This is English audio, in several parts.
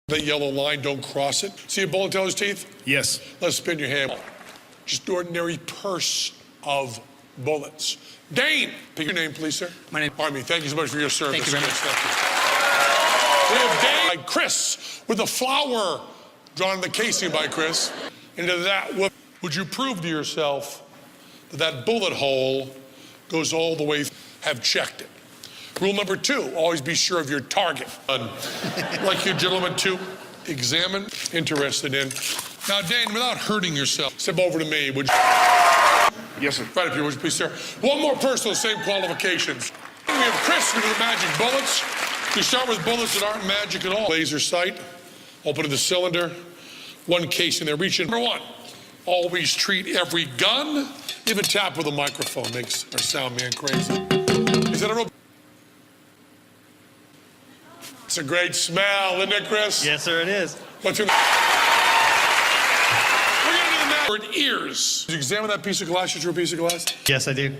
That yellow line, don't cross it. See a bullet teller's teeth? Yes. Let's spin your hand. Just ordinary purse of bullets. Dane, pick your name, please, sir. My name. Army, thank you so much for your service. Thank you very much. Thank you. We have Dane by Chris with a flower drawn in the casing by Chris. Into that, would you prove to yourself that that bullet hole goes all the way? Have checked it. Rule number 2, always be sure of your target. Like you gentlemen to examine, interested in. Now, Dane, without hurting yourself, step over to me, would you? Yes, sir. Right up here, would you please, sir? One more person with the same qualifications. We have Chris with the magic bullets. We start with bullets that aren't magic at all. Laser sight, open the cylinder, one case in there. Reach in. Number 1, always treat every gun. Even tap with a microphone makes our sound man crazy. Is that a real? It's a great smell, isn't it, Chris? Yes, sir, it is. What's in the... We're going to do the word ears. Did you examine that piece of glass? You drew a piece of glass? Yes, I do.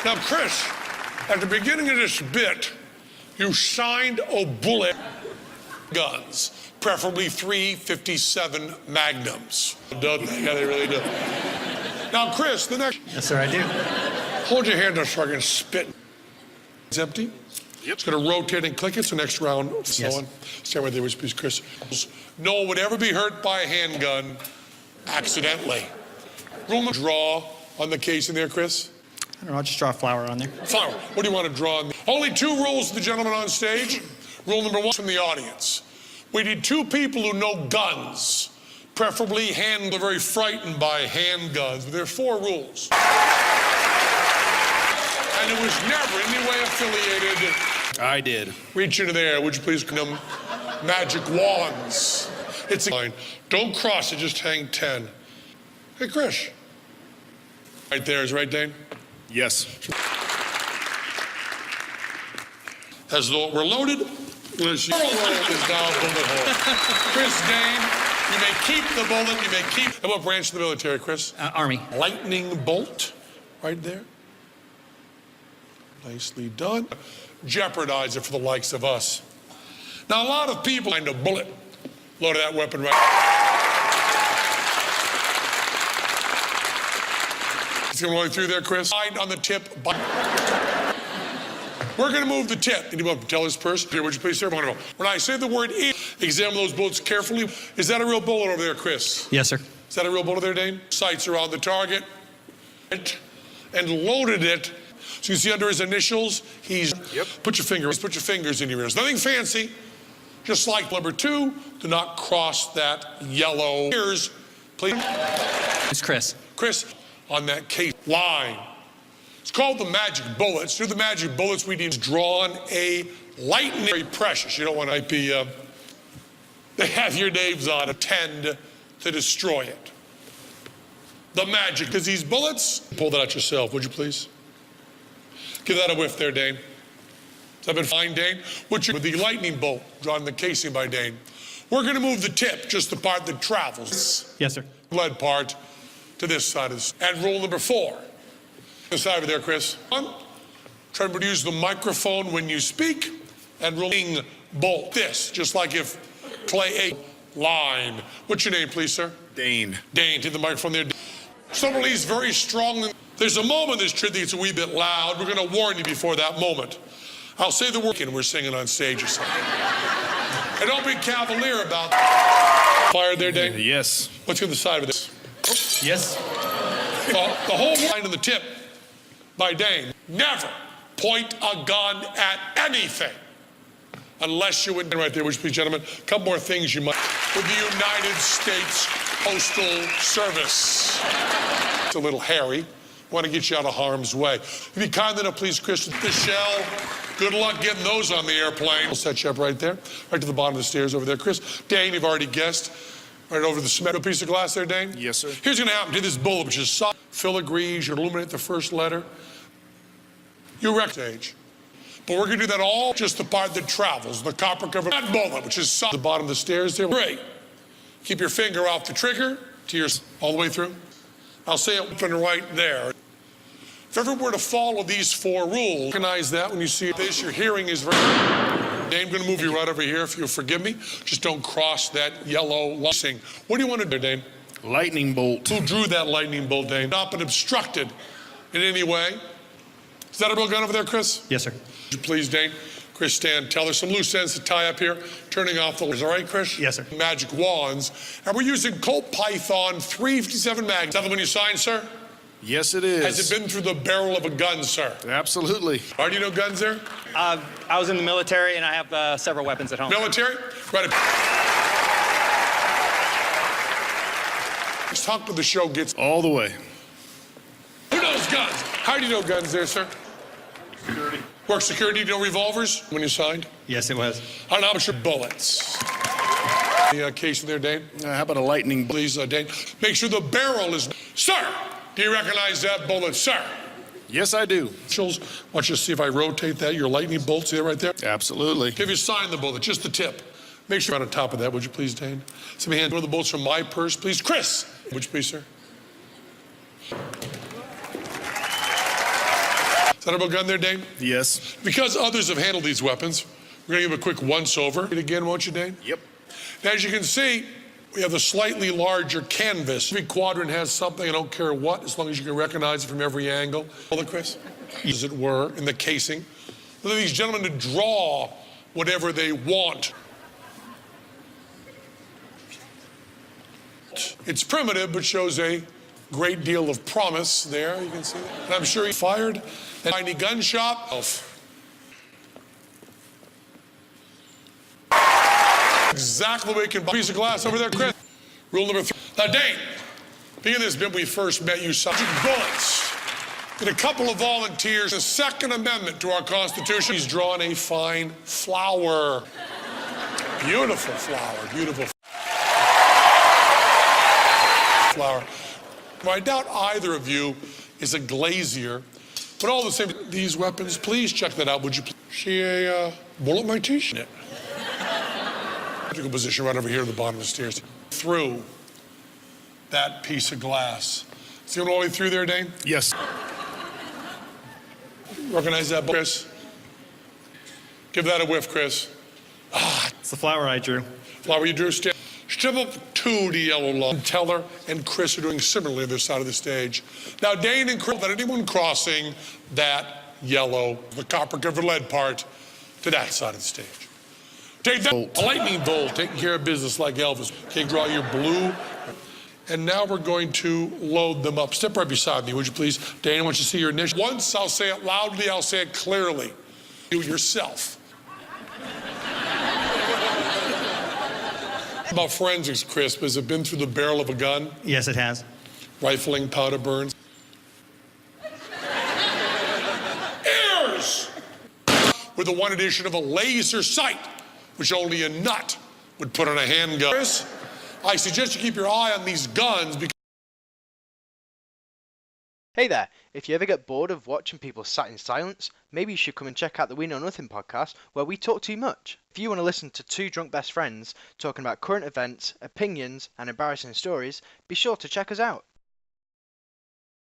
Now, Chris, at the beginning of this bit, you signed a bullet guns, preferably 357 Magnums. Don't they? Yeah, they really do. Now, Chris, the next... Yes, sir, I do. Hold your hand up so I can spit. It's empty. Yep. It's going to rotate and click. It's the next round. So yes. on. Stand right there, which piece, Chris. No one would ever be hurt by a handgun accidentally. Rule draw on the case in there, Chris. I don't know, I'll just draw a flower on there. Flower. What do you want to draw on? Only 2 rules for the gentleman on stage. Rule number 1 from the audience. We need 2 people who know guns, preferably they're very frightened by handguns. But there are 4 rules. And it was never in any way affiliated. I did. Reach into there, would you please come magic wands. It's a line. Don't cross it, just hang 10. Hey, Chris. Right there is right, Dane? Yes. As though we're loaded, is down bullet hole. Chris Dane, you may keep the bullet, you may keep. And what branch of the military, Chris? Army. Lightning bolt, right there. Nicely done. Jeopardize it for the likes of us. Now, a lot of people find a bullet loaded that weapon right. It's going right through there, Chris. On the tip. We're going to move the tip. Anyone tell this person? Here, would you please, sir? When I say the word examine those bullets carefully. Is that a real bullet over there, Chris? Yes, sir. Is that a real bullet there, Dane? Sights around the target. And loaded it. So you see under his initials, he's... Yep. Put your fingers in your ears. Nothing fancy. Just like number 2, do not cross that yellow ears. Please. It's Chris. Chris, on that case line. It's called the magic bullets. Through the magic bullets, we need drawn a lightning. Very precious. You don't want to be... they have your names on it. Tend to destroy it. The magic. Because these bullets... Pull that out yourself, would you please? Give that a whiff there, Dane. Has that been fine, Dane? With the lightning bolt drawn in the casing by Dane. We're going to move the tip, just the part that travels. Yes, sir. Lead part to this side of this. And rule number 4. This side over there, Chris. 1, try to use the microphone when you speak. And rolling bolt. This, just like if play a line. What's your name, please, sir? Dane. Dane, to the microphone there. Someone believes very strongly. There's a moment in this trip that's a wee bit loud. We're going to warn you before that moment. I'll say the word and we're singing on stage or something. And don't be cavalier about fire there, Dane. Yes. What's on the side of this? Yes. The whole line on the tip by Dane. Never point a gun at anything unless you would. Right there, would you please, gentlemen? A couple more things you might. With the United States Postal Service. It's a little hairy. Want to get you out of harm's way. If you'd be kind enough, please, Chris, the shell. Good luck getting those on the airplane. We'll set you up right there, right to the bottom of the stairs over there, Chris. Dane, you've already guessed. Right over the cement piece of glass there, Dane? Yes, sir. Here's what's going to happen to this bullet, which is soft, filigrees, you illuminate the first letter. You wreck stage. But we're going to do that all just the part that travels, the copper cover. That bullet, which is soft, the bottom of the stairs there. Great. Keep your finger off the trigger to your, all the way through. I'll say it open right there. If everyone were to follow these 4 rules, recognize that when you see this, your hearing is very... Dane, I'm going to move you right over here if you'll forgive me. Just don't cross that yellow line. What do you want to do, Dane? Lightning bolt. Who drew that lightning bolt, Dane? Not been obstructed in any way. Is that a real gun over there, Chris? Yes, sir. Would you please, Dane? Chris, stand. Tell, there's some loose ends to tie up here. Turning off the lights. All right, Chris? Yes, sir. Magic wands. And we're using Colt Python 357 mag. Is that the one you signed, sir? Yes, it is. Has it been through the barrel of a gun, sir? Absolutely. Are you know guns there? I was in the military, and I have several weapons at home. Military? Right. Let's talk to the show gets. All the way. Who knows guns? How do you know guns there, sir? Security. Work security, no revolvers when you signed? Yes, it was. I don't know, sure bullets. The case in there, Dane? How about a lightning bolt? Please, Dane. Make sure the barrel is. Sir, do you recognize that bullet, sir? Yes, I do. Watch you see if I rotate that. Your lightning bolt, see that right there? Absolutely. Give you sign the bullet, just the tip. Make sure you're on top of that, would you please, Dane? Somebody hand one of the bolts from my purse, please. Chris, would you please, sir? Is that a real gun there, Dane? Yes. Because others have handled these weapons, we're going to give a quick once-over. Again, won't you, Dane? Yep. Now, as you can see, we have the slightly larger canvas. Every quadrant has something, I don't care what, as long as you can recognize it from every angle. Hold it, Chris. As it were, in the casing. Allow these gentlemen to draw whatever they want. It's primitive, but shows a great deal of promise there. You can see that. And I'm sure he fired at a tiny gun shop. Exactly the way you can buy a piece of glass over there, Chris. Rule number 3. Now, Dane, being this bit we first met, you subject bullets. With a couple of volunteers, the Second Amendment to our Constitution, he's drawn a fine flower. Beautiful flower, beautiful flower. Well, I doubt either of you is a glazier, but all the same, these weapons, please check that out, would you? See a bullet in my t-shirt? Position right over here at the bottom of the stairs. Through that piece of glass. See it all the way through there, Dane? Yes. Recognize that, Chris? Give that a whiff, Chris. It's the flower I drew. Flower you drew, step up to the yellow line. Teller and Chris are doing similarly on this side of the stage. Now, Dane and Chris, that anyone crossing that yellow, the copper-covered lead part, to that side of the stage. Take that a lightning bolt, taking care of business like Elvis. Okay, draw your blue. And now we're going to load them up. Step right beside me, would you please? Dane, I want you to see your initial. Once I'll say it loudly, I'll say it clearly. You yourself. About forensics, Chris, has it been through the barrel of a gun? Yes, it has. Rifling, powder burns. Ears! With the one addition of a laser sight, which only a nut would put on a handgun. Chris, I suggest you keep your eye on these guns because... Hey there, if you ever get bored of watching people sat in silence, maybe you should come and check out the We Know Nothing podcast where we talk too much. If you want to listen to two drunk best friends talking about current events, opinions and embarrassing stories, be sure to check us out.